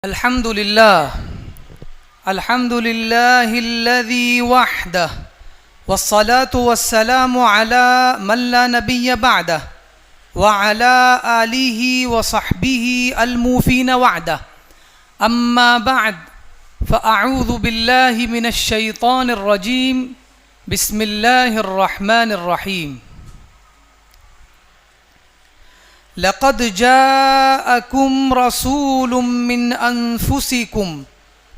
الحمد لله الذي وحده والصلاة والسلام على من لا نبي بعده وعلى آله وصحبه الموفين وعده أما بعد فأعوذ بالله من الشيطان الرجيم بسم الله الرحمن الرحيم لقد جاءكم رسول من أنفسكم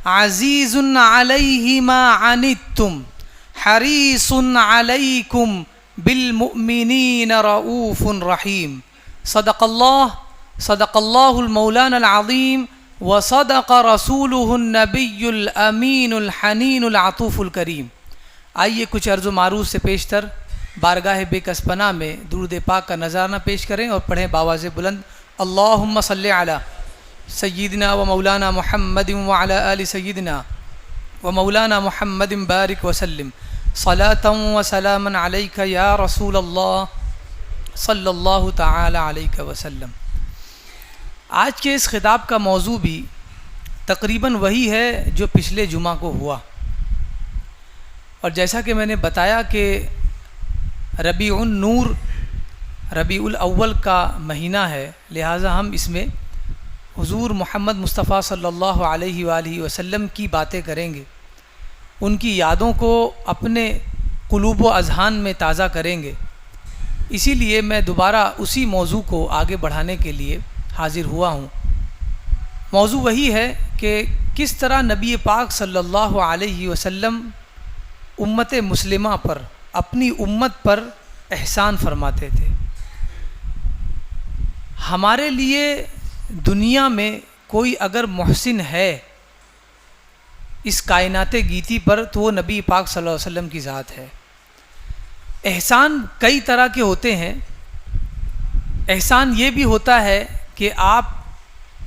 عزيز عليه ما عنتم حريص عليكم بالمؤمنين رؤوف رحيم صدق الله المولانا العظيم وصدق رسوله النبي الأمين الحنين العطوف الكريم۔ آئیے کچھ عرض و معروف سے پیشتر بارگاہ بے کس پناہ میں درود پاک کا نذرانہ پیش کریں اور پڑھیں بآواز بلند اللہم صلی علی سیدنا و مولانا محمد وعلی آل سیدنا و مولانا محمد بارک وسلم صلاۃ و سلاما علیک یا رسول اللہ صلی اللہ تعالی علیہ وسلم۔ آج کے اس خطاب کا موضوع بھی تقریباً وہی ہے جو پچھلے جمعہ کو ہوا، اور جیسا کہ میں نے بتایا کہ ربیع النور ربیع الاول کا مہینہ ہے، لہٰذا ہم اس میں حضور محمد مصطفیٰ صلی اللہ علیہ وآلہ وسلم کی باتیں کریں گے، ان کی یادوں کو اپنے قلوب و اذہان میں تازہ کریں گے۔ اسی لیے میں دوبارہ اسی موضوع کو آگے بڑھانے کے لیے حاضر ہوا ہوں۔ موضوع وہی ہے کہ کس طرح نبی پاک صلی اللہ علیہ وسلم امت مسلمہ پر، اپنی امت پر احسان فرماتے تھے۔ ہمارے لیے دنیا میں کوئی اگر محسن ہے اس کائنات گیتی پر تو وہ نبی پاک صلی اللہ علیہ وسلم کی ذات ہے۔ احسان کئی طرح کے ہوتے ہیں۔ احسان یہ بھی ہوتا ہے کہ آپ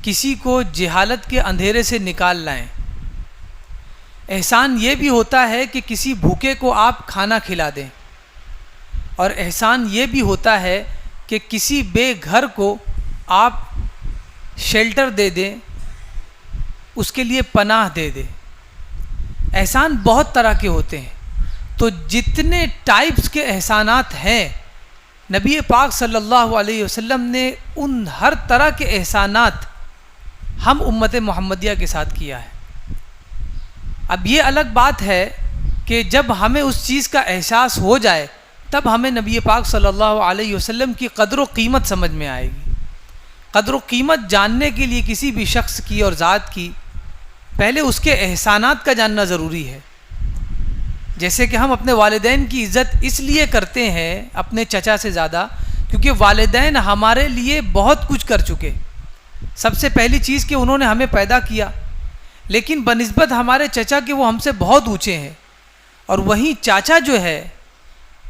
کسی کو جہالت کے اندھیرے سے نکال لائیں۔ احسان یہ بھی ہوتا ہے کہ کسی بھوکے کو آپ کھانا کھلا دیں، اور احسان یہ بھی ہوتا ہے کہ کسی بے گھر کو آپ شیلٹر دے دیں، اس کے لیے پناہ دے دیں۔ احسان بہت طرح کے ہوتے ہیں۔ تو جتنے ٹائپس کے احسانات ہیں، نبی پاک صلی اللہ علیہ وسلم نے ان ہر طرح کے احسانات ہم امت محمدیہ کے ساتھ کیا ہے۔ اب یہ الگ بات ہے کہ جب ہمیں اس چیز کا احساس ہو جائے تب ہمیں نبی پاک صلی اللہ علیہ وسلم کی قدر و قیمت سمجھ میں آئے گی۔ قدر و قیمت جاننے کے لیے کسی بھی شخص کی اور ذات کی پہلے اس کے احسانات کا جاننا ضروری ہے۔ جیسے کہ ہم اپنے والدین کی عزت اس لیے کرتے ہیں اپنے چچا سے زیادہ، کیونکہ والدین ہمارے لیے بہت کچھ کر چکے۔ سب سے پہلی چیز کہ انہوں نے ہمیں پیدا کیا، لیکن بنسبت ہمارے چچا کے وہ ہم سے بہت اونچے ہیں، اور وہیں چاچا جو ہے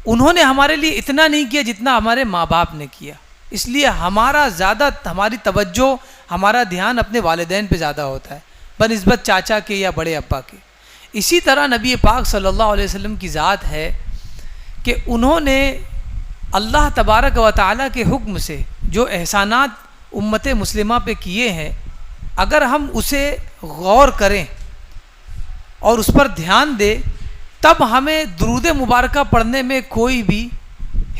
انہوں نے ہمارے لیے اتنا نہیں کیا جتنا ہمارے ماں باپ نے کیا۔ اس لیے ہماری توجہ، ہمارا دھیان اپنے والدین پہ زیادہ ہوتا ہے بنسبت چاچا کے یا بڑے ابا کے۔ اسی طرح نبی پاک صلی اللہ علیہ وسلم کی ذات ہے کہ انہوں نے اللہ تبارک و تعالیٰ کے حکم سے جو احسانات امت مسلمہ پہ کیے ہیں، اگر ہم اسے غور کریں اور اس پر دھیان دیں تب ہمیں درود مبارکہ پڑھنے میں کوئی بھی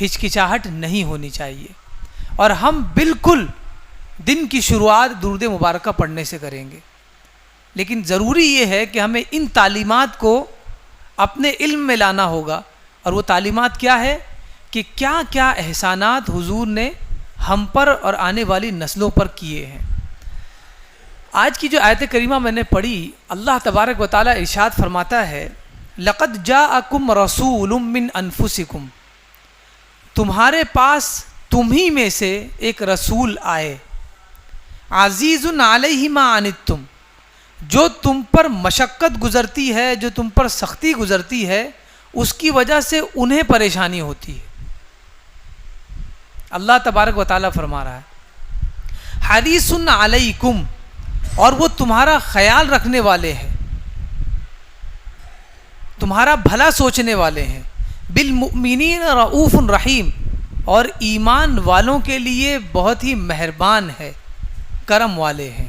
ہچکچاہٹ نہیں ہونی چاہیے، اور ہم بالکل دن کی شروعات درود مبارکہ پڑھنے سے کریں گے۔ لیکن ضروری یہ ہے کہ ہمیں ان تعلیمات کو اپنے علم میں لانا ہوگا، اور وہ تعلیمات کیا ہے کہ کیا کیا احسانات حضور نے ہم پر اور آنے والی نسلوں پر کیے ہیں۔ آج کی جو آیت کریمہ میں نے پڑھی، اللہ تبارک و تعالیٰ ارشاد فرماتا ہے لقد جاءکم رسول من انفسکم، تمہارے پاس تمہیں میں سے ایک رسول آئے، عزیز علیہ ما عنتم، جو تم پر مشقت گزرتی ہے، جو تم پر سختی گزرتی ہے، اس کی وجہ سے انہیں پریشانی ہوتی ہے۔ اللہ تبارک و تعالیٰ فرما رہا ہے حریص علیکم، اور وہ تمہارا خیال رکھنے والے ہیں، تمہارا بھلا سوچنے والے ہیں، بالمؤمنین رؤوف رحیم، اور ایمان والوں کے لیے بہت ہی مہربان ہے، کرم والے ہیں۔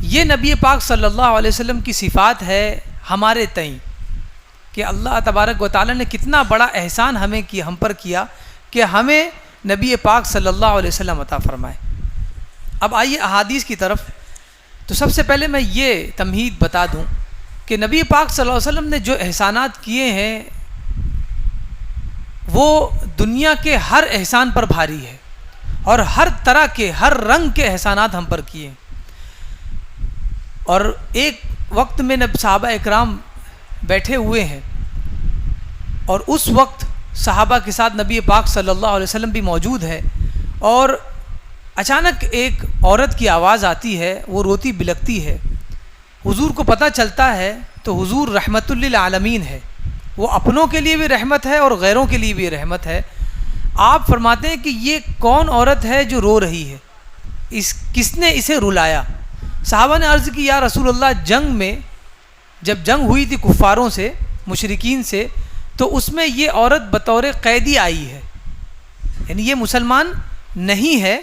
یہ نبی پاک صلی اللہ علیہ وسلم کی صفات ہے ہمارے تئیں کہ اللہ تبارک و تعالیٰ نے کتنا بڑا احسان ہم پر کیا کہ ہمیں نبی پاک صلی اللہ علیہ وسلم عطا فرمائے۔ اب آئیے احادیث کی طرف۔ تو سب سے پہلے میں یہ تمہید بتا دوں کہ نبی پاک صلی اللہ علیہ وسلم نے جو احسانات کیے ہیں وہ دنیا کے ہر احسان پر بھاری ہے، اور ہر طرح کے ہر رنگ کے احسانات ہم پر کیے۔ اور ایک وقت میں صحابہ اکرام بیٹھے ہوئے ہیں، اور اس وقت صحابہ کے ساتھ نبی پاک صلی اللہ علیہ وسلم بھی موجود ہے، اور اچانک ایک عورت کی آواز آتی ہے، وہ روتی بلکتی ہے۔ حضور کو پتہ چلتا ہے تو حضور رحمت للعالمین ہے، وہ اپنوں کے لیے بھی رحمت ہے اور غیروں کے لیے بھی رحمت ہے۔ آپ فرماتے ہیں کہ یہ کون عورت ہے جو رو رہی ہے، کس نے اسے رلایا؟ صحابہ نے عرض کی یا رسول اللہ، جنگ میں جب جنگ ہوئی تھی کفاروں سے، مشرکین سے، تو اس میں یہ عورت بطور قیدی آئی ہے، یعنی یہ مسلمان نہیں ہے،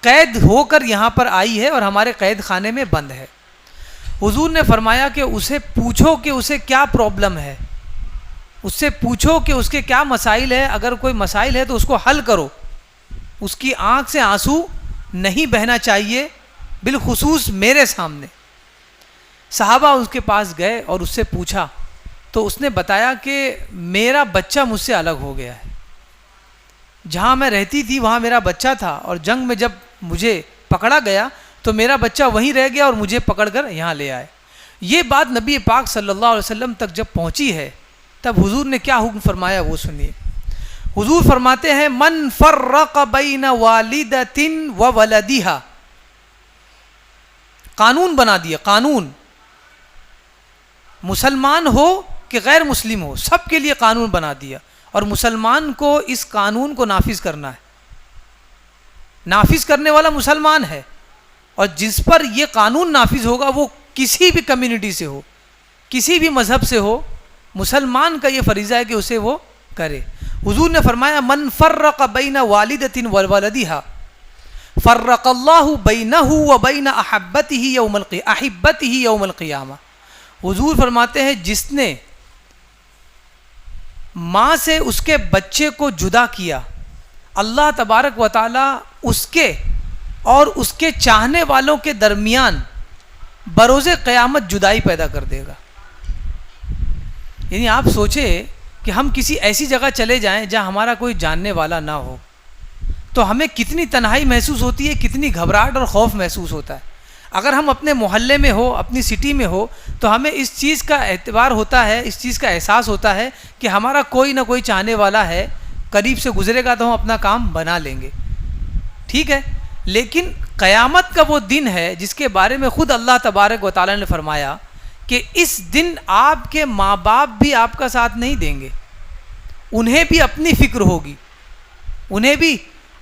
قید ہو کر یہاں پر آئی ہے اور ہمارے قید خانے میں بند ہے۔ حضور نے فرمایا کہ اسے پوچھو کہ اسے کیا پرابلم ہے، اس سے پوچھو کہ اس کے کیا مسائل ہے، اگر کوئی مسائل ہے تو اس کو حل کرو، اس کی آنکھ سے آنسو نہیں بہنا چاہیے، بالخصوص میرے سامنے۔ صحابہ اس کے پاس گئے اور اس سے پوچھا تو اس نے بتایا کہ میرا بچہ مجھ سے الگ ہو گیا ہے، جہاں میں رہتی تھی وہاں میرا بچہ تھا، اور جنگ میں جب مجھے پکڑا گیا تو میرا بچہ وہیں رہ گیا اور مجھے پکڑ کر یہاں لے آئے۔ یہ بات نبی پاک صلی اللہ علیہ وسلم تک جب پہنچی ہے تب حضور نے کیا حکم فرمایا وہ سنیے۔ حضور فرماتے ہیں من فرق بین والدۃ و ولدہا، قانون بنا دیا، قانون، مسلمان ہو کہ غیر مسلم ہو سب کے لیے قانون بنا دیا، اور مسلمان کو اس قانون کو نافذ کرنا ہے، نافذ کرنے والا مسلمان ہے، اور جس پر یہ قانون نافذ ہوگا وہ کسی بھی کمیونٹی سے ہو، کسی بھی مذہب سے ہو، مسلمان کا یہ فریضہ ہے کہ اسے وہ کرے۔ حضور نے فرمایا من فرق بین والدۃ و ولدہا فرق اللہ بینہ و بین احبتہ یوم القیامہ۔ حضور فرماتے ہیں جس نے ماں سے اس کے بچے کو جدا کیا، اللہ تبارک و تعالی اس کے اور اس کے چاہنے والوں کے درمیان بروز قیامت جدائی پیدا کر دے گا۔ یعنی آپ سوچیں کہ ہم کسی ایسی جگہ چلے جائیں جہاں ہمارا کوئی جاننے والا نہ ہو تو ہمیں کتنی تنہائی محسوس ہوتی ہے، کتنی گھبراہٹ اور خوف محسوس ہوتا ہے۔ اگر ہم اپنے محلے میں ہو، اپنی سٹی میں ہو، تو ہمیں اس چیز کا اعتبار ہوتا ہے، اس چیز کا احساس ہوتا ہے کہ ہمارا کوئی نہ کوئی چاہنے والا ہے، قریب سے گزرے گا تو ہم اپنا کام بنا لیں گے، ٹھیک ہے۔ لیکن قیامت کا وہ دن ہے جس کے بارے میں خود اللہ تبارک و تعالیٰ نے فرمایا کہ اس دن آپ کے ماں باپ بھی آپ کا ساتھ نہیں دیں گے، انہیں بھی اپنی فکر ہوگی، انہیں بھی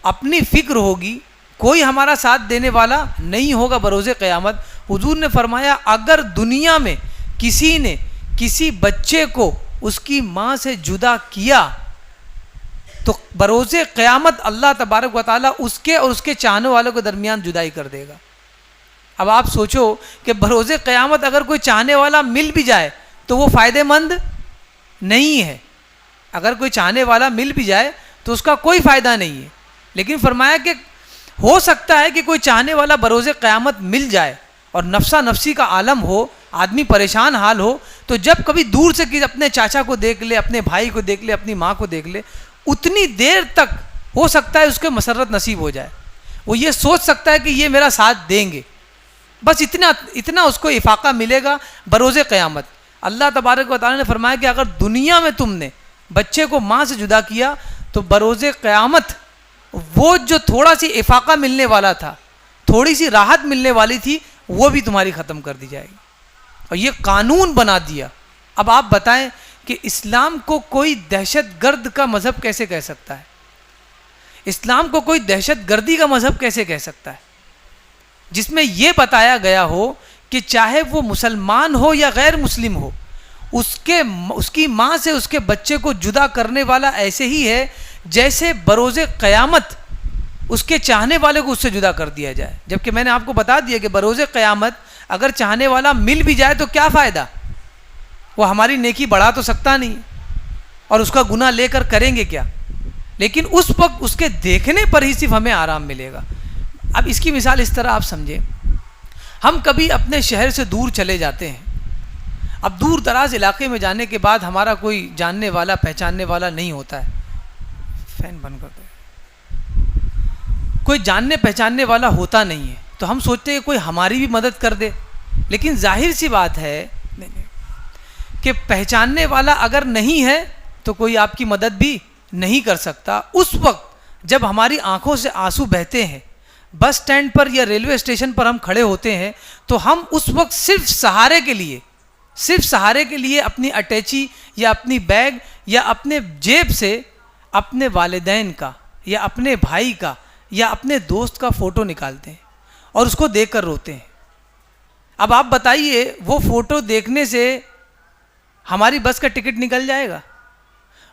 اپنی فکر ہوگی، کوئی ہمارا ساتھ دینے والا نہیں ہوگا بروز قیامت۔ حضور نے فرمایا اگر دنیا میں کسی نے کسی بچے کو اس کی ماں سے جدا کیا تو بروز قیامت اللہ تبارک و تعالیٰ اس کے اور اس کے چاہنے والوں کے درمیان جدائی کر دے گا۔ اب آپ سوچو کہ بروز قیامت اگر کوئی چاہنے والا مل بھی جائے تو وہ فائدہ مند نہیں ہے، اگر کوئی چاہنے والا مل بھی جائے تو اس کا کوئی فائدہ نہیں ہے۔ لیکن فرمایا کہ ہو سکتا ہے کہ کوئی چاہنے والا بروز قیامت مل جائے اور نفسا نفسی کا عالم ہو، آدمی پریشان حال ہو، تو جب کبھی دور سے اپنے چاچا کو دیکھ لے، اپنے بھائی کو دیکھ لے، اپنی ماں کو دیکھ لے، اتنی دیر تک ہو سکتا ہے اس کو مسرت نصیب ہو جائے، وہ یہ سوچ سکتا ہے کہ یہ میرا ساتھ دیں گے، بس اتنا اس کو افاقہ ملے گا بروز قیامت۔ اللہ تبارک و تعالیٰ نے فرمایا کہ اگر دنیا میں تم نے بچے کو ماں سے جدا کیا تو بروز قیامت وہ جو تھوڑا سی افاقہ ملنے والا تھا، تھوڑی سی راحت ملنے والی تھی، وہ بھی تمہاری ختم کر دی جائے گی، اور یہ قانون بنا دیا۔ اب آپ بتائیں کہ اسلام کو کوئی دہشت گرد کا مذہب کیسے کہہ سکتا ہے؟ اسلام کو کوئی دہشت گردی کا مذہب کیسے کہہ سکتا ہے جس میں یہ بتایا گیا ہو کہ چاہے وہ مسلمان ہو یا غیر مسلم ہو، اس کی ماں سے اس کے بچے کو جدا کرنے والا ایسے ہی ہے جیسے بروز قیامت اس کے چاہنے والے کو اس سے جدا کر دیا جائے۔ جبکہ میں نے آپ کو بتا دیا کہ بروز قیامت اگر چاہنے والا مل بھی جائے تو کیا فائدہ؟ وہ ہماری نیکی بڑھا تو سکتا نہیں، اور اس کا گناہ لے کر کریں گے کیا؟ لیکن اس وقت اس کے دیکھنے پر ہی صرف ہمیں آرام ملے گا۔ اب اس کی مثال اس طرح آپ سمجھیں، ہم کبھی اپنے شہر سے دور چلے جاتے ہیں، اب دور دراز علاقے میں جانے کے بعد ہمارا کوئی جاننے والا پہچاننے والا نہیں ہوتا ہے، فین بند کر دو، کوئی جاننے پہچاننے والا ہوتا نہیں ہے، تو ہم سوچتے ہیں کوئی ہماری بھی مدد کر دے، لیکن ظاہر سی بات ہے کہ پہچاننے والا اگر نہیں ہے تو کوئی آپ کی مدد بھی نہیں کر سکتا۔ اس وقت جب ہماری آنکھوں سے آنسو بہتے ہیں، بس سٹینڈ پر یا ریلوے اسٹیشن پر ہم کھڑے ہوتے ہیں، تو ہم اس وقت صرف سہارے کے لیے اپنی اٹیچی یا اپنی بیگ یا اپنے جیب سے اپنے والدین کا یا اپنے بھائی کا یا اپنے دوست کا فوٹو نکالتے ہیں اور اس کو دیکھ کر روتے ہیں۔ اب آپ بتائیے، وہ فوٹو دیکھنے سے ہماری بس کا ٹکٹ نکل جائے گا؟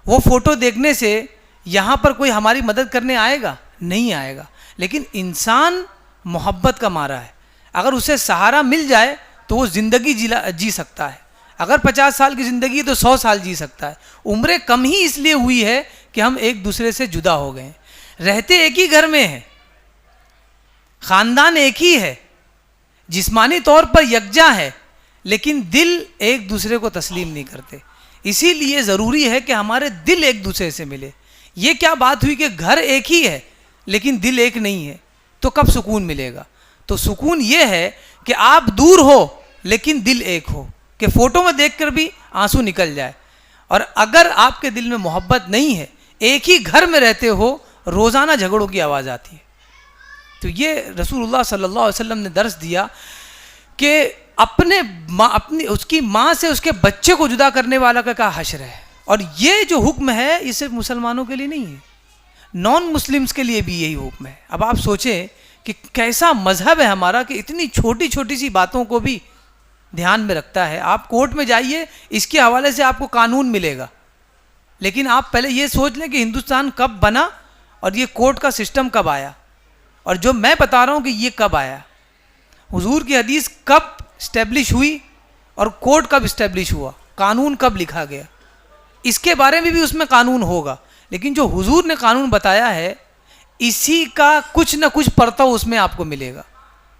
وہ فوٹو دیکھنے سے یہاں پر کوئی ہماری مدد کرنے آئے گا؟ نہیں آئے گا۔ لیکن انسان محبت کا مارا ہے، اگر اسے سہارا مل جائے تو وہ زندگی جی سکتا ہے، اگر 50 سال کی زندگی ہے تو 100 سال جی سکتا ہے۔ عمریں کم ہی اس لیے ہوئی ہے کہ ہم ایک دوسرے سے جدا ہو گئے ہیں، رہتے ایک ہی گھر میں ہیں، خاندان ایک ہی ہے، جسمانی طور پر یکجا ہے، لیکن دل ایک دوسرے کو تسلیم نہیں کرتے۔ اسی لیے ضروری ہے کہ ہمارے دل ایک دوسرے سے ملے۔ یہ کیا بات ہوئی کہ گھر ایک ہی ہے لیکن دل ایک نہیں ہے، تو کب سکون ملے گا؟ تو سکون یہ ہے کہ آپ دور ہو لیکن دل ایک ہو، کہ فوٹو میں دیکھ کر بھی آنسو نکل جائے۔ اور اگر آپ کے دل میں محبت نہیں ہے، ایک ہی گھر میں رہتے ہو، روزانہ جھگڑوں کی آواز آتی ہے۔ تو یہ رسول اللہ صلی اللہ علیہ وسلم نے درس دیا کہ اس کی ماں سے اس کے بچے کو جدا کرنے والا کا کیا حشر ہے۔ اور یہ جو حکم ہے یہ صرف مسلمانوں کے لیے نہیں ہے، نان مسلمز کے لیے بھی یہی حکم ہے۔ اب آپ سوچیں کہ کیسا مذہب ہے ہمارا کہ اتنی چھوٹی چھوٹی سی باتوں کو بھی دھیان میں رکھتا ہے۔ آپ کورٹ میں جائیے، اس کے حوالے سے آپ کو قانون ملے گا، لیکن آپ پہلے یہ سوچ لیں کہ ہندوستان کب بنا اور یہ کورٹ کا سسٹم کب آیا، اور جو میں بتا رہا ہوں کہ یہ کب آیا، حضور کی حدیث کب اسٹیبلش ہوئی اور کورٹ کب اسٹیبلش ہوا، قانون کب لکھا گیا، اس کے بارے میں بھی اس میں قانون ہوگا۔ لیکن جو حضور نے قانون بتایا ہے، اسی کا کچھ نہ کچھ پرتو اس میں آپ کو ملے گا،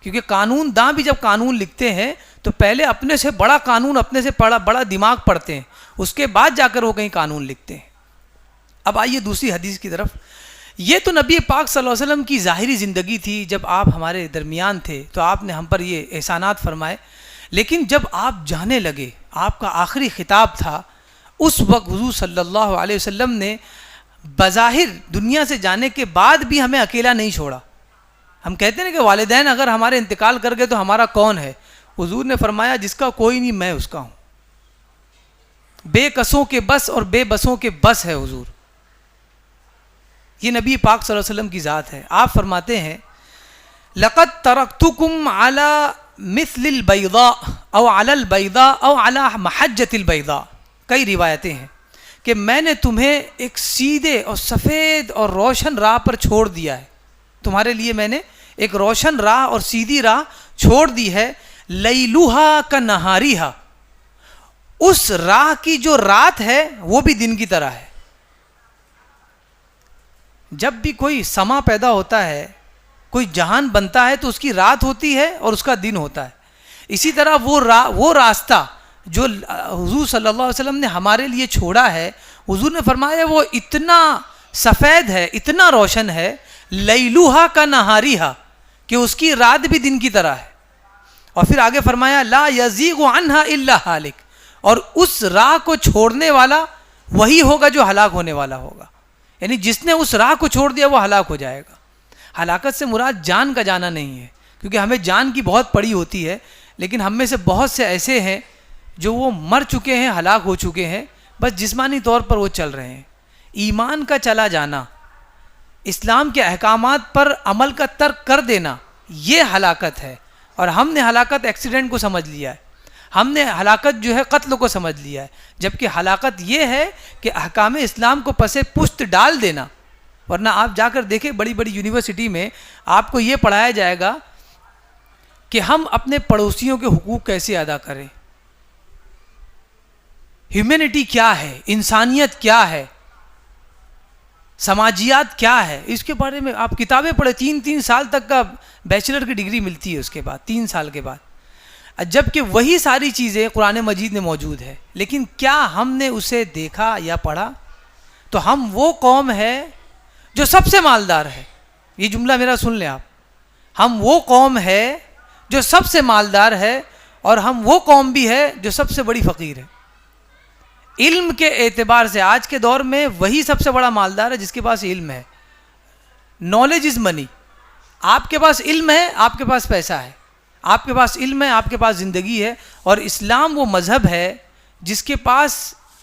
کیونکہ قانون داں بھی جب قانون لکھتے ہیں تو پہلے اپنے سے بڑا قانون، اپنے سے بڑا دماغ پڑھتے ہیں، اس کے بعد جا کر وہ کہیں قانون لکھتے ہیں۔ اب آئیے دوسری حدیث کی طرف۔ یہ تو نبی پاک صلی اللہ علیہ وسلم کی ظاہری زندگی تھی، جب آپ ہمارے درمیان تھے تو آپ نے ہم پر یہ احسانات فرمائے، لیکن جب آپ جانے لگے، آپ کا آخری خطاب تھا، اس وقت حضور صلی اللہ علیہ وسلم نے بظاہر دنیا سے جانے کے بعد بھی ہمیں اکیلا نہیں چھوڑا۔ ہم کہتے ہیں کہ والدین اگر ہمارے انتقال کر گئے تو ہمارا کون ہے؟ حضور نے فرمایا جس کا کوئی نہیں میں اس کا ہوں۔ بے کسوں کے بس اور بے بسوں کے بس ہے حضور۔ یہ نبی پاک صلی اللہ علیہ وسلم کی ذات ہے۔ آپ فرماتے ہیں لقد ترکتکم علی مثل البیضاء او علی البیضاء او علی محجۃ البیضاء، کئی روایتیں ہیں کہ میں نے تمہیں ایک سیدھے اور سفید اور روشن راہ پر چھوڑ دیا ہے، تمہارے لیے میں نے ایک روشن راہ اور سیدھی راہ چھوڑ دی ہے، لیلوہا کا نہاریہا، اس راہ کی جو رات ہے وہ بھی دن کی طرح ہے۔ جب بھی کوئی سما پیدا ہوتا ہے، کوئی جہان بنتا ہے، تو اس کی رات ہوتی ہے اور اس کا دن ہوتا ہے۔ اسی طرح وہ راستہ جو حضور صلی اللہ علیہ وسلم نے ہمارے لیے چھوڑا ہے، حضور نے فرمایا وہ اتنا سفید ہے، اتنا روشن ہے، لیلوہا کا نہاریہا، کہ اس کی رات بھی دن کی طرح ہے۔ اور پھر آگے فرمایا لا یزیغ عنہا الا ہالک، اور اس راہ کو چھوڑنے والا وہی ہوگا جو ہلاک ہونے والا ہوگا، یعنی جس نے اس راہ کو چھوڑ دیا وہ ہلاک ہو جائے گا۔ ہلاکت سے مراد جان کا جانا نہیں ہے، کیونکہ ہمیں جان کی بہت پڑی ہوتی ہے، لیکن ہم میں سے بہت سے ایسے ہیں جو وہ مر چکے ہیں، ہلاک ہو چکے ہیں، بس جسمانی طور پر وہ چل رہے ہیں۔ ایمان کا چلا جانا، اسلام کے احکامات پر عمل کا ترک کر دینا، یہ ہلاکت ہے۔ اور ہم نے ہلاکت ایکسیڈنٹ کو سمجھ لیا ہے، ہم نے ہلاکت جو ہے قتل کو سمجھ لیا ہے، جبکہ ہلاکت یہ ہے کہ احکام اسلام کو پس پشت ڈال دینا۔ ورنہ آپ جا کر دیکھیں بڑی بڑی یونیورسٹی میں آپ کو یہ پڑھایا جائے گا کہ ہم اپنے پڑوسیوں کے حقوق کیسے ادا کریں. ہیومینٹی کیا ہے, انسانیت کیا ہے, سماجیات کیا ہے, اس کے بارے میں آپ کتابیں پڑھیں. 3 سال تک کا بیچلر کی ڈگری ملتی ہے اس کے بعد, 3 سال کے بعد, جبکہ وہی ساری چیزیں قرآن مجید میں موجود ہے. لیکن کیا ہم نے اسے دیکھا یا پڑھا؟ تو ہم وہ قوم ہے جو سب سے مالدار ہے. یہ جملہ میرا سن لیں آپ. ہم وہ قوم ہے جو سب سے مالدار ہے, اور ہم وہ قوم بھی ہے جو سب سے بڑی فقیر ہے. علم کے اعتبار سے آج کے دور میں وہی سب سے بڑا مالدار ہے جس کے پاس علم ہے. نالج از منی. آپ کے پاس علم ہے, آپ کے پاس پیسہ ہے. آپ کے پاس علم ہے, آپ کے پاس زندگی ہے. اور اسلام وہ مذہب ہے جس کے پاس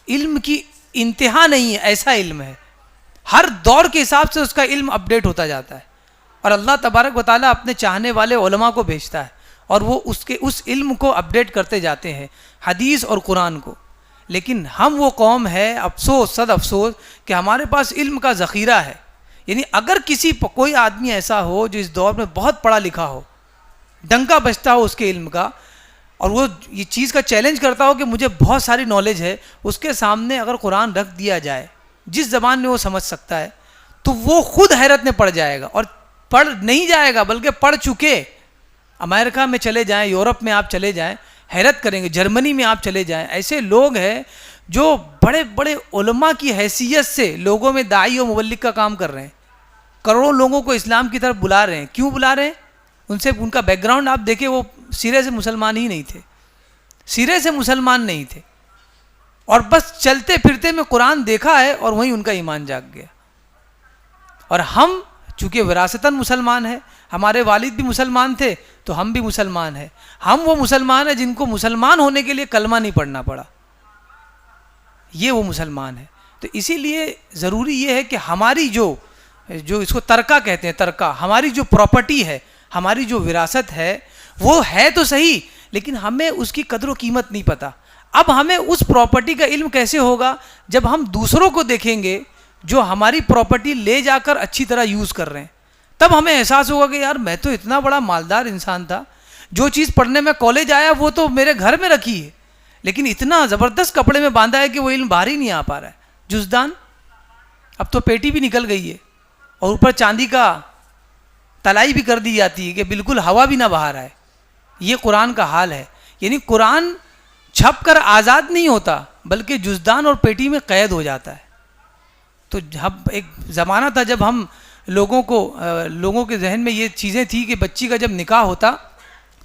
علم کی انتہا نہیں ہے. ایسا علم ہے, ہر دور کے حساب سے اس کا علم اپڈیٹ ہوتا جاتا ہے. اور اللہ تبارک و تعالیٰ اپنے چاہنے والے علماء کو بھیجتا ہے, اور وہ اس علم کو اپڈیٹ کرتے جاتے ہیں, حدیث اور قرآن کو. لیکن ہم وہ قوم ہے, افسوس صد افسوس, کہ ہمارے پاس علم کا ذخیرہ ہے. یعنی اگر کوئی آدمی ایسا ہو جو اس دور میں بہت پڑھا لکھا ہو, ڈنکا بجتا ہو اس کے علم کا, اور وہ یہ چیز کا چیلنج کرتا ہو کہ مجھے بہت ساری نالج ہے, اس کے سامنے اگر قرآن رکھ دیا جائے جس زبان میں وہ سمجھ سکتا ہے, تو وہ خود حیرت میں پڑ جائے گا. اور پڑھ نہیں جائے گا بلکہ پڑھ چکے. امریکہ میں چلے جائیں, یورپ میں آپ چلے جائیں, حیرت کریں گے. جرمنی میں آپ چلے جائیں, ایسے لوگ ہیں جو بڑے بڑے علماء کی حیثیت سے لوگوں میں داعی و مبلغ کا کام کر رہے ہیں, کروڑوں لوگوں کو اسلام کی طرف بلا رہے ہیں. کیوں بلا رہے ہیں؟ ان کا بیک گراؤنڈ آپ دیکھیں, وہ سرے سے مسلمان ہی نہیں تھے, سرے سے مسلمان نہیں تھے, اور بس چلتے پھرتے میں قرآن دیکھا ہے اور وہیں ان کا ایمان جاگ گیا. اور ہم چونکہ وراثتاً مسلمان ہیں, ہمارے والد بھی مسلمان تھے تو ہم بھی مسلمان ہیں. ہم وہ مسلمان ہیں جن کو مسلمان ہونے کے لیے کلمہ نہیں پڑھنا پڑا, یہ وہ مسلمان ہیں. تو اسی لیے ضروری یہ ہے کہ ہماری جو اس کو ترکہ کہتے ہیں, ترکہ, ہماری جو پراپرٹی ہے, ہماری جو وراثت ہے, وہ ہے تو صحیح, لیکن ہمیں اس کی قدر و قیمت نہیں پتہ. اب ہمیں اس پراپرٹی کا علم کیسے ہوگا؟ جب ہم دوسروں کو دیکھیں گے جو ہماری پراپرٹی لے جا کر اچھی طرح یوز کر رہے ہیں, تب ہمیں احساس ہوگا کہ یار میں تو اتنا بڑا مالدار انسان تھا, جو چیز پڑھنے میں کالج آیا وہ تو میرے گھر میں رکھی ہے, لیکن اتنا زبردست کپڑے میں باندھا ہے کہ وہ علم باہر ہی نہیں آ پا رہا ہے. جزدان, اب تو پیٹی بھی نکل گئی ہے, اور اوپر چاندی کا تلائی بھی کر دی جاتی ہے کہ بالکل ہوا بھی نہ باہر آئے. یہ قرآن کا حال ہے. یعنی قرآن چھپ کر آزاد نہیں ہوتا, بلکہ جزدان اور پیٹی میں قید ہو جاتا ہے. تو جب ایک زمانہ تھا جب ہم لوگوں کے ذہن میں یہ چیزیں تھی کہ بچی کا جب نکاح ہوتا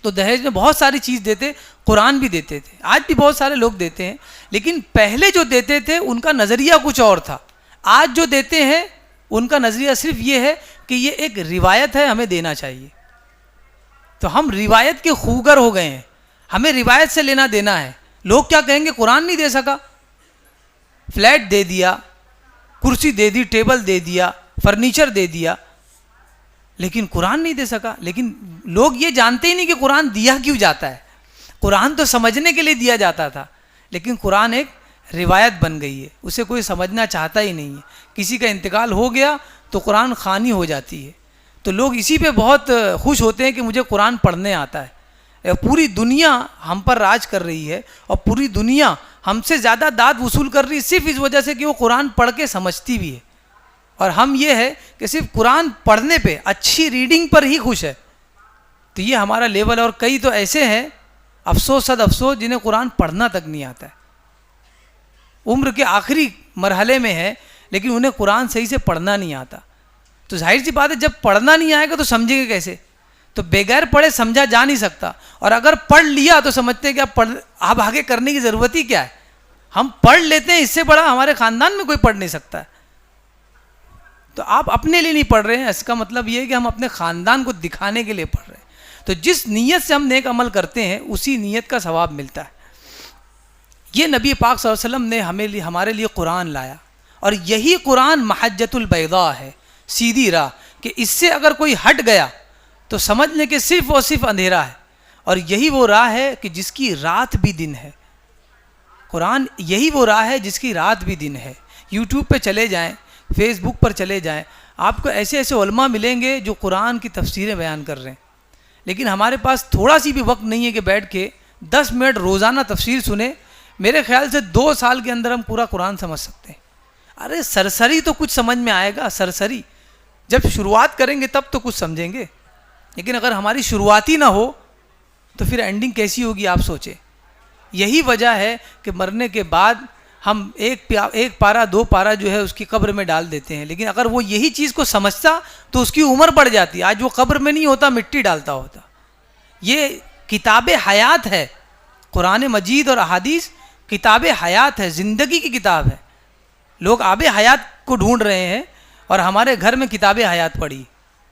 تو دہیج میں بہت ساری چیز دیتے, قرآن بھی دیتے تھے, آج بھی بہت سارے لوگ دیتے ہیں, لیکن پہلے جو دیتے تھے ان کا نظریہ کچھ اور تھا. آج جو دیتے ہیں ان کا نظریہ صرف یہ ہے کہ یہ ایک روایت ہے, ہمیں دینا چاہیے. تو ہم روایت کے خوگر ہو گئے ہیں, ہمیں روایت سے لینا دینا ہے. لوگ کیا کہیں گے, قرآن نہیں دے سکا, فلیٹ دے دیا, کرسی دے دی, ٹیبل دے دیا, فرنیچر دے دیا, لیکن قرآن نہیں دے سکا. لیکن لوگ یہ جانتے ہی نہیں کہ قرآن دیا کیوں جاتا ہے. قرآن تو سمجھنے کے لیے دیا جاتا تھا, لیکن قرآن ایک روایت بن گئی ہے, اسے کوئی سمجھنا چاہتا ہی نہیں ہے. کسی کا انتقال ہو گیا تو قرآن خوانی ہو جاتی ہے. تو لوگ اسی پہ بہت خوش ہوتے ہیں کہ مجھے قرآن پڑھنے آتا ہے. پوری دنیا ہم پر راج کر رہی ہے, اور پوری دنیا ہم سے زیادہ داد وصول کر رہی ہے صرف اس وجہ سے کہ وہ قرآن پڑھ کے سمجھتی بھی ہے. اور ہم یہ ہے کہ صرف قرآن پڑھنے پہ, اچھی ریڈنگ پر ہی خوش ہے. تو یہ ہمارا لیول ہے. اور کئی تو ایسے ہیں, افسوس صد افسوس, جنہیں قرآن پڑھنا تک نہیں آتا ہے, عمر کے آخری مرحلے میں ہے, لیکن انہیں قرآن صحیح سے پڑھنا نہیں آتا. تو ظاہر سی بات ہے, جب پڑھنا نہیں آئے گا تو سمجھیں گے کیسے؟ تو بغیر پڑھے سمجھا جا نہیں سکتا. اور اگر پڑھ لیا تو سمجھتے ہیں کہ اب آگے کرنے کی ضرورت ہی کیا ہے, ہم پڑھ لیتے ہیں, اس سے بڑا ہمارے خاندان میں کوئی پڑھ نہیں سکتا ہے. تو آپ اپنے لیے نہیں پڑھ رہے ہیں, اس کا مطلب یہ ہے کہ ہم اپنے خاندان کو دکھانے کے لیے پڑھ رہے ہیں. تو جس نیت سے ہم نیک عمل کرتے ہیں اسی نیت کا ثواب ملتا ہے. یہ نبی پاک صلی اللہ علیہ وسلم نے ہمارے لیے قرآن لایا, اور یہی قرآن محجۃ البیضاء ہے, سیدھی راہ, کہ اس سے اگر کوئی ہٹ گیا تو سمجھ لیں کہ صرف اور صرف اندھیرا ہے. اور یہی وہ راہ ہے کہ جس کی رات بھی دن ہے. قرآن یہی وہ راہ ہے جس کی رات بھی دن ہے. یوٹیوب پہ چلے جائیں, فیس بک پر چلے جائیں, آپ کو ایسے ایسے علماء ملیں گے جو قرآن کی تفسیریں بیان کر رہے ہیں, لیکن ہمارے پاس تھوڑا سی بھی وقت نہیں ہے کہ بیٹھ کے 10 منٹ روزانہ تفسیر سنیں. میرے خیال سے 2 سال کے اندر ہم پورا قرآن سمجھ سکتے ہیں. ارے سرسری تو کچھ سمجھ میں آئے گا, سرسری. جب شروعات کریں گے تب تو کچھ سمجھیں گے, لیکن اگر ہماری شروعات ہی نہ ہو تو پھر اینڈنگ کیسی ہوگی آپ سوچیں. یہی وجہ ہے کہ مرنے کے بعد ہم ایک پارا 2 پارا جو ہے اس کی قبر میں ڈال دیتے ہیں, لیکن اگر وہ یہی چیز کو سمجھتا تو اس کی عمر بڑھ جاتی. آج وہ قبر میں نہیں ہوتا, مٹی ڈالتا ہوتا. یہ کتاب حیات ہے. قرآن مجید اور احادیث کتاب حیات ہے, زندگی کی کتاب ہے. لوگ آب حیات کو ڈھونڈ رہے ہیں اور ہمارے گھر میں کتاب حیات پڑھی.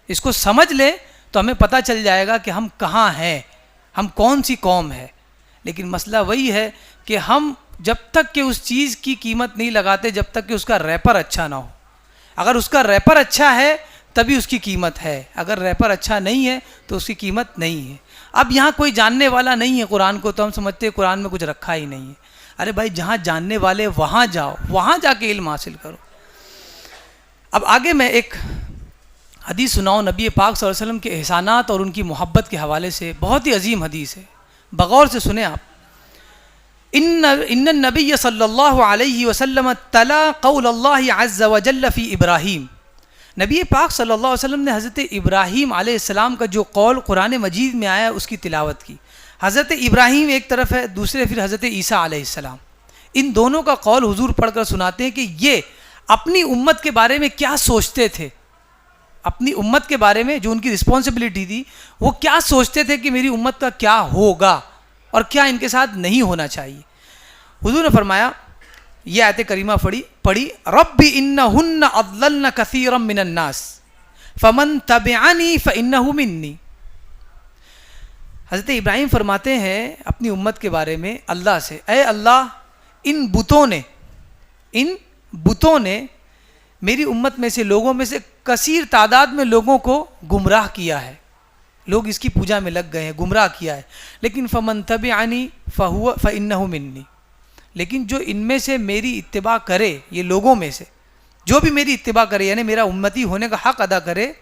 اس کو سمجھ لیں تو ہمیں پتہ چل جائے گا کہ ہم کہاں ہیں, ہم کون سی قوم ہے. لیکن مسئلہ وہی ہے کہ ہم جب تک کہ اس چیز کی قیمت نہیں لگاتے جب تک کہ اس کا ریپر اچھا نہ ہو. اگر اس کا ریپر اچھا ہے تبھی اس کی قیمت ہے, اگر ریپر اچھا نہیں ہے تو اس کی قیمت نہیں ہے. اب یہاں کوئی جاننے والا نہیں ہے قرآن کو تو ہم سمجھتے ہیں قرآن میں کچھ رکھا ہی نہیں ہے. ارے بھائی جہاں جاننے والے وہاں جاؤ, وہاں جا کے علم حاصل کرو. اب آگے میں ایک حدیث سناؤں نبی پاک صلی اللہ علیہ وسلم کے احسانات اور ان کی محبت کے حوالے سے. بہت ہی عظیم حدیث ہے, بغور سے سنیں آپ. ان النبی صلی اللہ علیہ وسلم تلا قول اللہ عز وجل فی ابراہیم. نبی پاک صلی اللہ علیہ وسلم نے حضرت ابراہیم علیہ السلام کا جو قول قرآن مجید میں آیا اس کی تلاوت کی. حضرت ابراہیم ایک طرف ہے, دوسرے پھر حضرت عیسیٰ علیہ السلام. ان دونوں کا قول حضور پڑھ کر سناتے ہیں کہ یہ اپنی امت کے بارے میں کیا سوچتے تھے. اپنی امت کے بارے میں جو ان کی رسپانسبلٹی تھی, وہ کیا سوچتے تھے کہ میری امت کا کیا ہوگا اور کیا ان کے ساتھ نہیں ہونا چاہیے. حضور نے فرمایا, یہ آیت کریمہ پڑھی رب انہن اضللن کثیرا من الناس فمن تبعنی فانہ منی. حضرت ابراہیم فرماتے ہیں اپنی امت کے بارے میں اللہ سے, اے اللہ ان بتوں نے میری امت میں سے لوگوں میں سے کثیر تعداد میں لوگوں کو گمراہ کیا ہے. لوگ اس کی پوجا میں لگ گئے ہیں, گمراہ کیا ہے. لیکن فمن تبعنی فانہ منی, لیکن جو ان میں سے میری اتباع کرے, یہ لوگوں میں سے جو بھی میری اتباع کرے یعنی میرا امتی ہونے کا حق ادا کرے,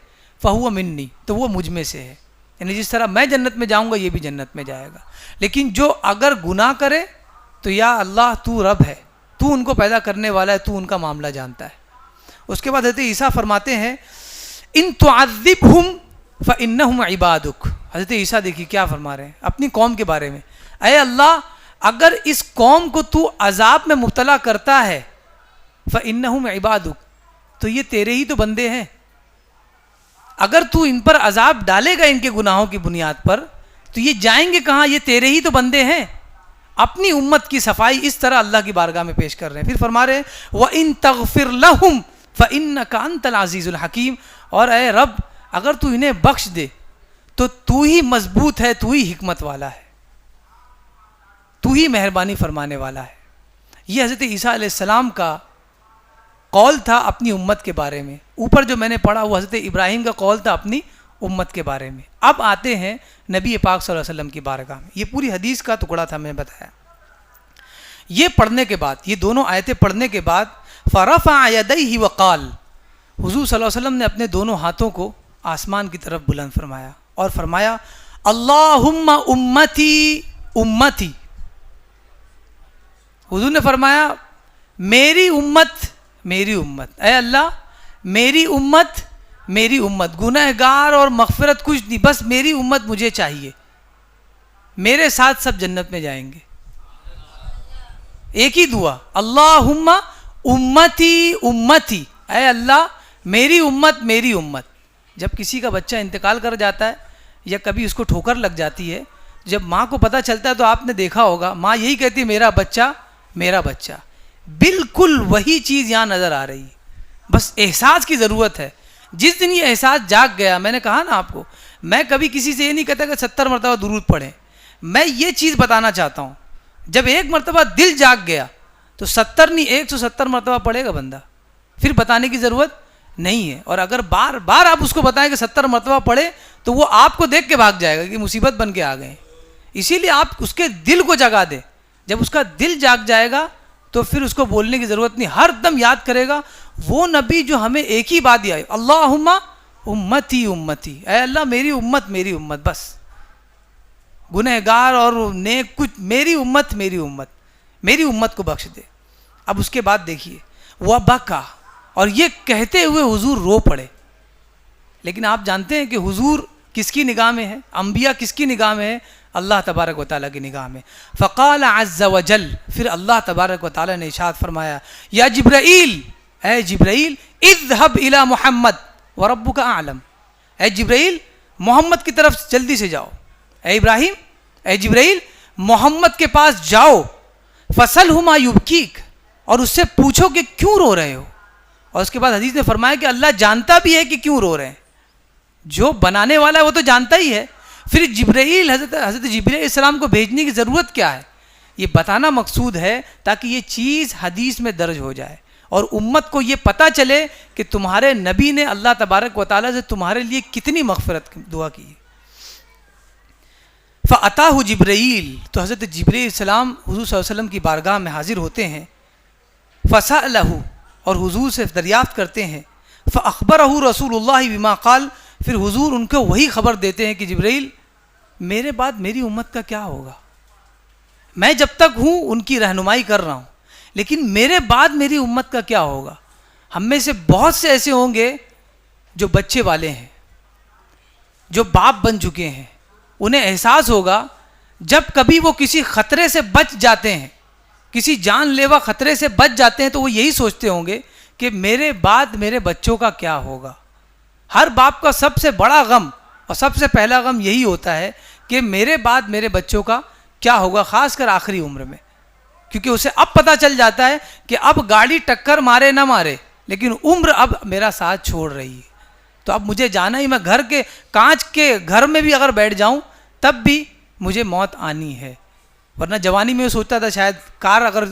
فہو منی, تو وہ مجھ میں سے ہے. یعنی جس طرح میں جنت میں جاؤں گا یہ بھی جنت میں جائے گا. لیکن جو اگر گناہ کرے تو یا اللہ تو رب ہے, تو ان کو پیدا کرنے والا ہے, تو ان کا معاملہ جانتا ہے. اس کے بعد حضرت عیسیٰ فرماتے ہیں ان تعذبہم فانہم عبادک. حضرت عیسیٰ دیکھیے کیا فرما رہے ہیں اپنی قوم کے بارے میں, اے اللہ اگر اس قوم کو تو عذاب میں مبتلا کرتا ہے فانہم عبادک, تو یہ تیرے ہی تو بندے ہیں. اگر تو ان پر عذاب ڈالے گا ان کے گناہوں کی بنیاد پر تو یہ جائیں گے کہاں, یہ تیرے ہی تو بندے ہیں. اپنی امت کی صفائی اس طرح اللہ کی بارگاہ میں پیش کر رہے ہیں. پھر فرما رہے ہیں وَإِن تَغْفِرْ لَهُمْ فَإِنَّكَ أَنْتَ الْعَزِيزُ الْحَكِيمُ. اور اے رب اگر تو انہیں بخش دے تو تو ہی مضبوط ہے, تو ہی حکمت والا ہے, تو ہی مہربانی فرمانے والا ہے. یہ حضرت عیسیٰ علیہ السلام کا قول تھا اپنی امت کے بارے میں. اوپر جو میں نے پڑھا وہ حضرت ابراہیم کا قول تھا اپنی امت کے بارے میں. اب آتے ہیں نبی پاک صلی اللہ علیہ وسلم کی بارگاہ میں. یہ پوری حدیث کا ٹکڑا تھا میں نے بتایا. یہ پڑھنے کے بعد, یہ دونوں آیتیں پڑھنے کے بعد فرفع یدیہ وقال, حضور صلی اللہ علیہ وسلم نے اپنے دونوں ہاتھوں کو آسمان کی طرف بلند فرمایا اور فرمایا اللہم امتی امتی. حضور نے فرمایا میری امت میری امت, اے اللہ میری امت میری امت, گنہگار اور مغفرت کچھ نہیں, بس میری امت مجھے چاہیے, میرے ساتھ سب جنت میں جائیں گے. ایک ہی دعا اللہم امتی امتی, اے اللہ میری امت میری امت. جب کسی کا بچہ انتقال کر جاتا ہے یا کبھی اس کو ٹھوکر لگ جاتی ہے, جب ماں کو پتہ چلتا ہے تو آپ نے دیکھا ہوگا ماں یہی کہتی ہے میرا بچہ میرا بچہ. بالکل وہی چیز یہاں نظر آ رہی ہے, بس احساس کی ضرورت ہے. جس دن یہ احساس جاگ گیا, میں نے کہا نا آپ کو, میں کبھی کسی سے یہ نہیں کہتا کہ 70 مرتبہ درود پڑھیں. میں یہ چیز بتانا چاہتا ہوں, جب ایک مرتبہ دل جاگ گیا تو 70 نہیں 170 مرتبہ پڑھے گا بندہ, پھر بتانے کی ضرورت نہیں ہے. اور اگر بار بار آپ اس کو بتائیں کہ 70 مرتبہ پڑھے تو وہ آپ کو دیکھ کے بھاگ جائے گا کہ مصیبت بن کے آ گئے. اسی لیے آپ اس کے دل کو جگا دیں. جب اس کا دل جاگ جائے گا تو پھر اس کو بولنے کی ضرورت نہیں, ہر دم یاد کرے گا وہ نبی جو ہمیں ایک ہی بات دیا, اللہم امتی امتی, اے اللہ میری امت میری امت, بس. گنہگار اور نیک کچھ میری امت کو بخش دے. اب اس کے بعد دیکھیے وہ بکا، اور یہ کہتے ہوئے حضور رو پڑے. لیکن آپ جانتے ہیں کہ حضور کس کی نگاہ میں ہے، انبیاء کس کی نگاہ میں ہے؟ اللہ تبارک و تعالیٰ کی نگاہ میں. فقال عز وجل، پھر اللہ تبارک و تعالیٰ نے ارشاد فرمایا، یا جبرائیل، اے جبرائیل، اذهب الى محمد وربک اعلم، اے جبرائیل محمد کی طرف جلدی سے جاؤ. اے ابراہیم، اے جبرائیل محمد کے پاس جاؤ، فسلہ ما یبکیک، اور اس سے پوچھو کہ کیوں رو رہے ہو. اور اس کے بعد حدیث نے فرمایا کہ اللہ جانتا بھی ہے کہ کیوں رو رہے ہیں، جو بنانے والا ہے وہ تو جانتا ہی ہے. پھر جبرائیل حضرت جبرائیل علیہ السلام کو بھیجنے کی ضرورت کیا ہے؟ یہ بتانا مقصود ہے تاکہ یہ چیز حدیث میں درج ہو جائے اور امت کو یہ پتہ چلے کہ تمہارے نبی نے اللہ تبارک و تعالیٰ سے تمہارے لیے کتنی مغفرت دعا کی. فَأَتَاهُ جبرائیل، تو حضرت جبرائیل علیہ السلام حضور صلی اللہ علیہ وسلم کی بارگاہ میں حاضر ہوتے ہیں. فَسَأَلَهُ، اور حضور سے دریافت کرتے ہیں. فَأَخْبَرَهُ رسول اللہ بما قال، پھر حضور ان کو وہی خبر دیتے ہیں کہ جبرائیل میرے بعد میری امت کا کیا ہوگا. میں جب تک ہوں ان کی رہنمائی کر رہا ہوں، لیکن میرے بعد میری امت کا کیا ہوگا. ہم میں سے بہت سے ایسے ہوں گے جو بچے والے ہیں، جو باپ بن چکے ہیں. انہیں احساس ہوگا جب کبھی وہ کسی خطرے سے بچ جاتے ہیں، کسی جان لیوا خطرے سے بچ جاتے ہیں، تو وہ یہی سوچتے ہوں گے کہ میرے بعد میرے بچوں کا کیا ہوگا. ہر باپ کا سب سے بڑا غم اور سب سے پہلا غم یہی ہوتا ہے کہ میرے بعد میرے بچوں کا کیا ہوگا، خاص کر آخری عمر میں. کیونکہ اسے اب پتہ چل جاتا ہے کہ اب گاڑی ٹکر مارے نہ مارے لیکن عمر اب میرا ساتھ چھوڑ رہی ہے، تو اب مجھے جانا ہی، میں گھر کے کانچ کے گھر میں بھی اگر بیٹھ جاؤں تب بھی مجھے موت آنی ہے. ورنہ جوانی میں سوچتا تھا شاید کار اگر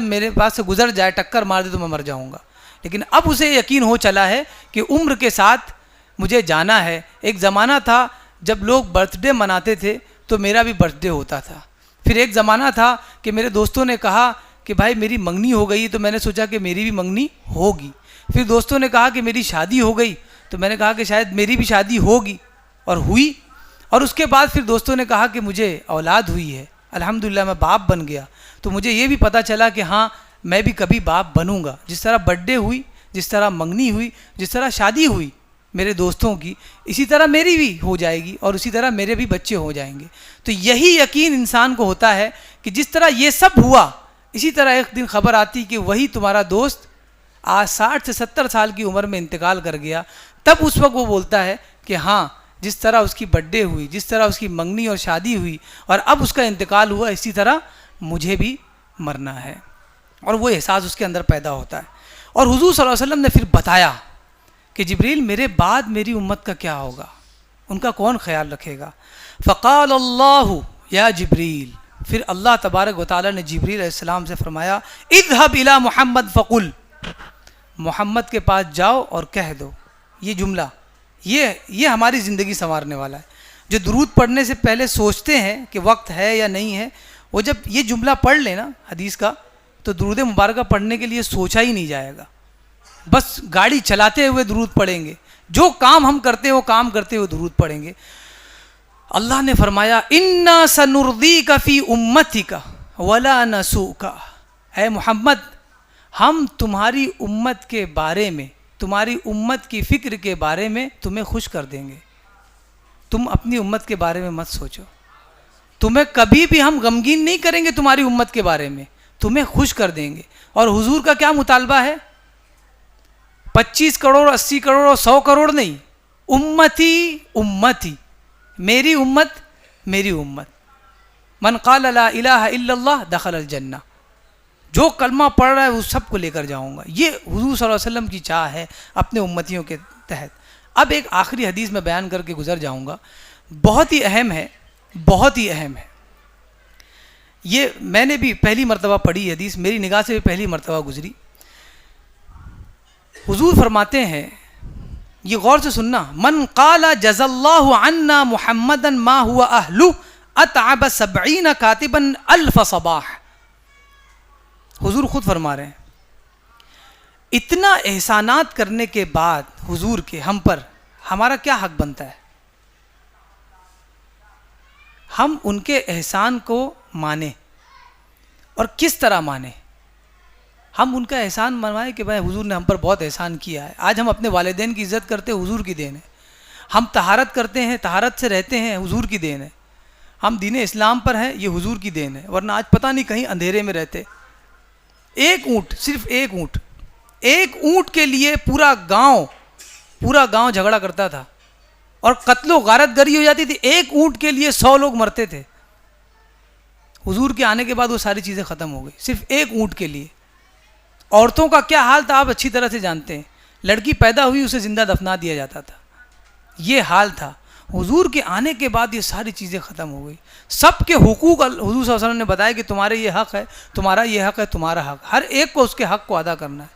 میرے پاس سے گزر جائے، ٹکر مار دے تو میں مر جاؤں گا. لیکن اب اسے یقین ہو چلا ہے کہ عمر کے ساتھ مجھے جانا ہے. ایک زمانہ تھا جب لوگ برتھ ڈے مناتے تھے تو میرا بھی برتھ ڈے ہوتا تھا. پھر ایک زمانہ تھا کہ میرے دوستوں نے کہا کہ بھائی میری منگنی ہو گئی، تو میں نے سوچا کہ میری بھی منگنی ہوگی. پھر دوستوں نے کہا کہ میری شادی ہو گئی، تو میں نے کہا کہ شاید میری بھی شادی ہوگی، اور ہوئی. اور اس کے بعد پھر دوستوں نے کہا کہ مجھے اولاد ہوئی ہے، الحمدللہ میں باپ بن گیا. تو مجھے یہ بھی پتہ چلا کہ ہاں میں بھی کبھی باپ بنوں گا. جس طرح برتھ ڈے ہوئی، جس طرح منگنی ہوئی، جس طرح شادی ہوئی میرے دوستوں کی، اسی طرح میری بھی ہو جائے گی اور اسی طرح میرے بھی بچے ہو جائیں گے. تو یہی یقین انسان کو ہوتا ہے کہ جس طرح یہ سب ہوا، اسی طرح ایک دن خبر آتی کہ وہی تمہارا دوست آج 60 سے 70 سال کی عمر میں انتقال کر گیا. تب اس وقت وہ بولتا ہے کہ ہاں جس طرح اس کی برتھ ڈے ہوئی، جس طرح اس کی منگنی اور شادی ہوئی اور اب اس کا انتقال ہوا، اسی طرح مجھے بھی مرنا ہے. اور وہ احساس اس کے اندر پیدا ہوتا ہے. اور حضور صلی اللہ علیہ وسلم نے پھر بتایا کہ جبریل میرے بعد میری امت کا کیا ہوگا، ان کا کون خیال رکھے گا. فقال اللہ یا جبریل، پھر اللہ تبارک و تعالیٰ نے جبریل علیہ السلام سے فرمایا، اذهب الى محمد فقل، محمد کے پاس جاؤ اور کہہ دو. یہ جملہ یہ ہماری زندگی سنوارنے والا ہے. جو درود پڑھنے سے پہلے سوچتے ہیں کہ وقت ہے یا نہیں ہے، وہ جب یہ جملہ پڑھ لیں نا حدیث کا، تو درود مبارکہ پڑھنے کے لیے سوچا ہی نہیں جائے گا. بس گاڑی چلاتے ہوئے درود پڑھیں گے، جو کام ہم کرتے ہیں وہ کام کرتے ہوئے درود پڑھیں گے. اللہ نے فرمایا انا سنرضیک فی امتک ولا نسوک، اے محمد ہم تمہاری امت کے بارے میں، تمہاری امت کی فکر کے بارے میں تمہیں خوش کر دیں گے. تم اپنی امت کے بارے میں مت سوچو، تمہیں کبھی بھی ہم غمگین نہیں کریں گے، تمہاری امت کے بارے میں تمہیں خوش کر دیں گے. اور حضور کا کیا مطالبہ ہے؟ 25 کروڑ 80 کروڑ اور 100 کروڑ نہیں، امتی امتی، میری امت میری امت. من قال لا الہ الا اللہ دخل الجنہ، جو کلمہ پڑھ رہا ہے وہ سب کو لے کر جاؤں گا. یہ حضور صلی اللہ علیہ وسلم کی چاہ ہے اپنے امتیوں کے تحت. اب ایک آخری حدیث میں بیان کر کے گزر جاؤں گا، بہت ہی اہم ہے، بہت ہی اہم ہے. یہ میں نے بھی پہلی مرتبہ پڑھی حدیث، میری نگاہ سے بھی پہلی مرتبہ گزری. حضور فرماتے ہیں، یہ غور سے سننا، من قال جزا اللہ عنا محمدا ما هو اہلہ اتعب 70 کاتبا الف صباح. حضور خود فرما رہے ہیں اتنا احسانات کرنے کے بعد حضور کے ہم پر ہمارا کیا حق بنتا ہے؟ ہم ان کے احسان کو مانیں. اور کس طرح مانیں؟ ہم ان کا احسان منوائیں کہ بھائی حضور نے ہم پر بہت احسان کیا ہے. آج ہم اپنے والدین کی عزت کرتے ہیں، حضور کی دین ہے. ہم طہارت کرتے ہیں، طہارت سے رہتے ہیں، حضور کی دین ہے. ہم دین اسلام پر ہیں، یہ حضور کی دین ہے. ورنہ آج پتہ نہیں کہیں اندھیرے میں رہتے. ایک اونٹ، صرف ایک اونٹ کے لیے پورا گاؤں جھگڑا کرتا تھا اور قتل و غارت گری ہو جاتی تھی. ایک اونٹ کے لیے 100 لوگ مرتے تھے. حضور کے آنے کے بعد وہ ساری چیزیں ختم ہو گئی، صرف ایک اونٹ کے لیے. عورتوں کا کیا حال تھا آپ اچھی طرح سے جانتے ہیں. لڑکی پیدا ہوئی اسے زندہ دفنا دیا جاتا تھا. یہ حال تھا. حضور کے آنے کے بعد یہ ساری چیزیں ختم ہو گئی. سب کے حقوق حضور صلی اللہ علیہ وسلم نے بتایا کہ تمہارے یہ حق ہے، تمہارا یہ حق ہے، تمہارا حق. ہر ایک کو اس کے حق کو ادا کرنا ہے.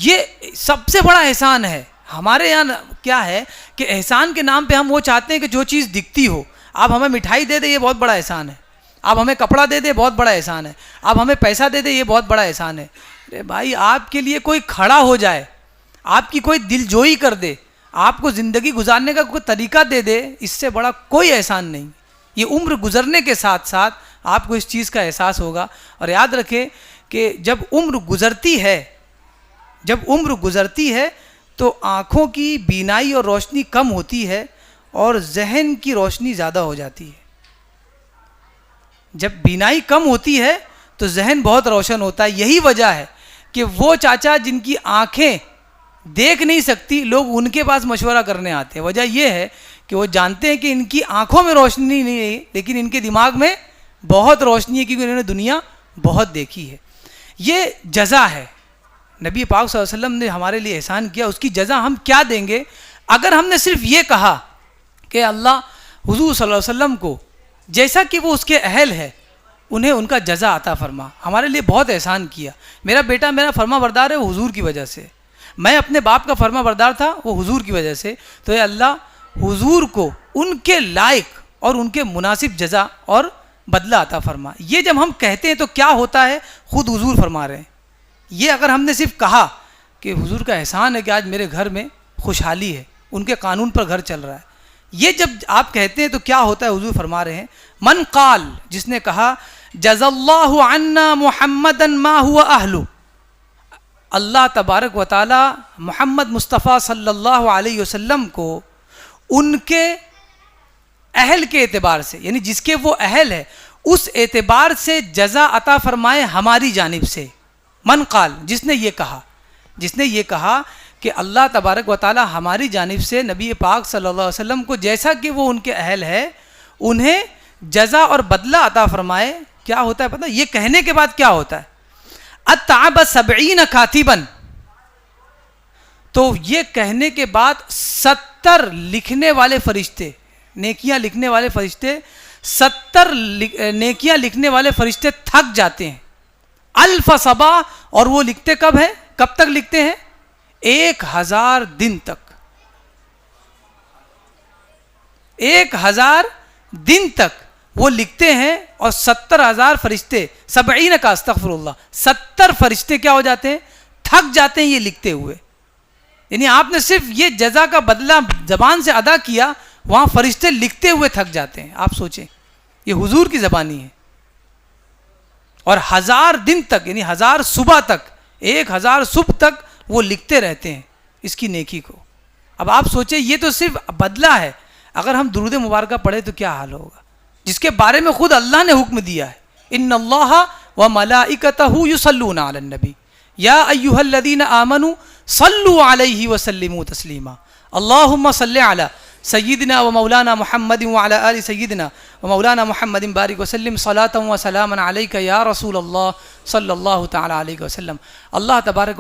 یہ سب سے بڑا احسان ہے. ہمارے یہاں کیا ہے کہ احسان کے نام پہ ہم وہ چاہتے ہیں کہ جو چیز دکھتی ہو. آپ ہمیں مٹھائی دے دیں، یہ بہت بڑا احسان ہے. آپ ہمیں کپڑا دے دیں، بہت بڑا احسان ہے. آپ ہمیں پیسہ دے دیں، یہ بہت بڑا احسان ہے. ارے بھائی، آپ کے لیے کوئی کھڑا ہو جائے، آپ کی کوئی دل جوئی کر دے، آپ کو زندگی گزارنے کا کوئی طریقہ دے دے، اس سے بڑا کوئی احسان نہیں. یہ عمر گزرنے کے ساتھ ساتھ آپ کو اس چیز کا احساس ہوگا. اور یاد رکھیں کہ جب عمر گزرتی ہے تو آنکھوں کی بینائی اور روشنی کم ہوتی ہے اور ذہن کی روشنی زیادہ ہو جاتی ہے. جب بینائی کم ہوتی ہے تو ذہن بہت روشن ہوتا ہے. یہی وجہ ہے کہ وہ چاچا جن کی آنکھیں دیکھ نہیں سکتی، لوگ ان کے پاس مشورہ کرنے آتے ہیں. وجہ یہ ہے کہ وہ جانتے ہیں کہ ان کی آنکھوں میں روشنی نہیں ہے، لیکن ان کے دماغ میں بہت روشنی ہے، کیونکہ انہوں نے دنیا بہت دیکھی ہے. یہ جزا ہے. نبی پاک صلی اللہ علیہ وسلم نے ہمارے لیے احسان کیا، اس کی جزا ہم کیا دیں گے؟ اگر ہم نے صرف یہ کہا کہ اللہ حضور صلی اللہ علیہ وسلم کو جیسا کہ وہ اس کے اہل ہے انہیں ان کا جزا عطا فرما، ہمارے لیے بہت احسان کیا. میرا بیٹا میرا فرما بردار ہے، وہ حضور کی وجہ سے. میں اپنے باپ کا فرما بردار تھا، وہ حضور کی وجہ سے. تو اے اللہ، حضور کو ان کے لائق اور ان کے مناسب جزا اور بدلہ عطا فرما. یہ جب ہم کہتے ہیں تو کیا ہوتا ہے، خود حضور فرما رہے ہیں. یہ اگر ہم نے صرف کہا کہ حضور کا احسان ہے کہ آج میرے گھر میں خوشحالی ہے، ان کے قانون پر گھر چل رہا ہے، یہ جب آپ کہتے ہیں تو کیا ہوتا ہے، حضور فرما رہے ہیں من قال، جس نے کہا جزا اللہ عنا محمدا ما هو اہل، اللہ تبارک و تعالی محمد مصطفیٰ صلی اللہ علیہ وسلم کو ان کے اہل کے اعتبار سے، یعنی جس کے وہ اہل ہے اس اعتبار سے جزا عطا فرمائے ہماری جانب سے. من قال، جس نے یہ کہا کہ اللہ تبارک و تعالی ہماری جانب سے نبی پاک صلی اللہ علیہ وسلم کو جیسا کہ وہ ان کے اہل ہے انہیں جزا اور بدلہ عطا فرمائے. کیا ہوتا ہے پتہ؟ یہ کہنے کے بعد کیا ہوتا ہے؟ اتعب 70 کاتبا، تو یہ کہنے کے بعد 70 لکھنے والے فرشتے، نیکیاں لکھنے والے فرشتے، 70 نیکیاں لکھنے والے فرشتے تھک جاتے ہیں. الف صبا، اور وہ لکھتے کب ہے؟ کب تک لکھتے ہیں؟ 1000 دن تک. 1000 دن تک وہ لکھتے ہیں. اور 70,000 فرشتے، 70 کا استغفر اللہ، 70 فرشتے کیا ہو جاتے ہیں؟ تھک جاتے ہیں یہ لکھتے ہوئے. یعنی آپ نے صرف یہ جزا کا بدلہ زبان سے ادا کیا، وہاں فرشتے لکھتے ہوئے تھک جاتے ہیں. آپ سوچیں، یہ حضور کی زبانی ہے. اور 1000 دن تک، یعنی 1000 صبح تک، 1000 صبح تک وہ لکھتے رہتے ہیں اس کی نیکی کو. اب آپ سوچیں، یہ تو صرف بدلہ ہے. اگر ہم درود مبارکہ پڑھیں تو کیا حال ہوگا، جس کے بارے میں خود اللہ نے حکم دیا ہے، ان اللہ و ملائکتہ یصلون علی النبی یا ایھا الذین آمنوا صلوا علیہ وسلموا تسلیما. اللہم صل علی سیدنا و مولانا محمد وعلی آل سیدنا و مولانا محمد بارک وسلم صلاۃ و سلاما علیک یا رسول اللہ صلی اللہ تعالی علیہ وسلم. اللہ تبارک